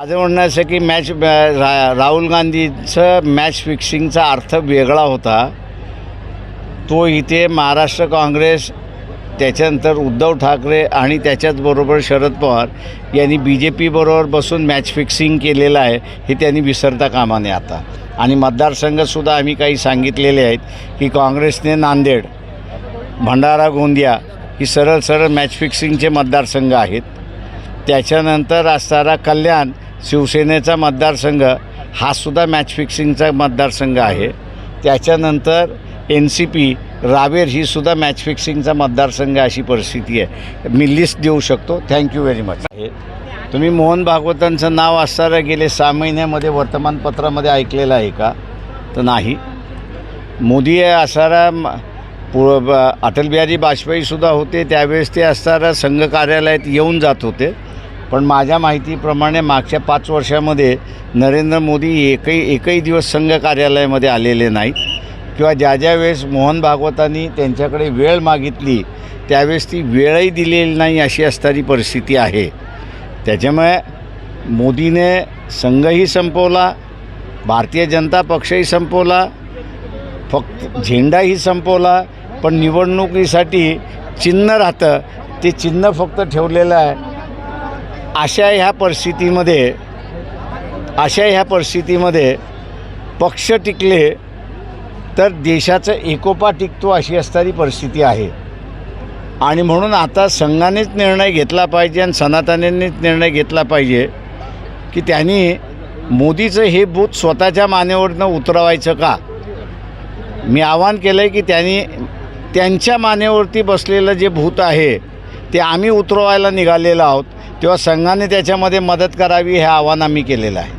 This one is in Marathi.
माझं म्हणणं असं की राहुल गांधीचं मॅच फिक्सिंगचा अर्थ वेगळा होता. तो इथे महाराष्ट्र काँग्रेस, त्याच्यानंतर उद्धव ठाकरे आणि त्याच्याचबरोबर शरद पवार यांनी BJP बरोबर बसून मॅच फिक्सिंग केलेलं आहे हे त्यांनी विसरता कामा नये आता. आणि मतदारसंघसुद्धा आम्ही काही सांगितलेले आहेत की काँग्रेसने नांदेड, भंडारा, गोंदिया ही सरळ सरळ मॅच फिक्सिंगचे मतदारसंघ आहेत. त्याच्यानंतर असणारा कल्याण शिवसेनेचा मतदारसंघ हा सुद्धा मॅच फिक्सिंगचा मतदारसंघ आहे. त्याच्यानंतर NCP रावेर ही सुद्धा मॅच फिक्सिंगचा मतदारसंघ अशी परिस्थिती आहे. मी लिस्ट देऊ शकतो. Thank you very much. तुम्ही मोहन भागवतांचं नाव असणारं गेले 6 महिन्यामध्ये वर्तमानपत्रामध्ये ऐकलेलं आहे का? तर नाही. मोदी असणारा अटल बिहारी वाजपेयीसुद्धा होते, त्यावेळेस ते असणारा संघ कार्यालयात येऊन जात होते. पण माझ्या माहितीप्रमाणे मागच्या 5 वर्षामध्ये नरेंद्र मोदी एकही दिवस संघ कार्यालयामध्ये आलेले नाहीत. किंवा ज्या वेळेस मोहन भागवतांनी त्यांच्याकडे वेळ मागितली त्यावेळेस ती वेळही दिलेली नाही अशी असणारी परिस्थिती आहे. त्याच्यामुळे मोदीने संघही संपवला, भारतीय जनता पक्षही संपवला, फक्त झेंडाही संपवला. पण निवडणुकीसाठी चिन्ह राहतं, ते चिन्ह फक्त ठेवलेलं आहे. अशा ह्या परिस्थितीमध्ये पक्ष टिकले तर देशाचा एकोपा टिकतो अशी असणारी परिस्थिती आहे. आणि म्हणून आता संघानेच निर्णय घेतला पाहिजे आणि सनातनींनीच निर्णय घेतला पाहिजे की त्यांनी मोदीचं हे भूत स्वतःच्या मानेवरनं उतरवायचं का. मी आवाहन केलं आहे की त्यांनी त्यांच्या मानेवरती बसलेलं जे भूत आहे ते आम्ही उतरवायला निघालेलो आहोत, तेव्हा संघाने त्याच्यामध्ये मदत करावी हे आवाहन आम्ही केलेलं आहे.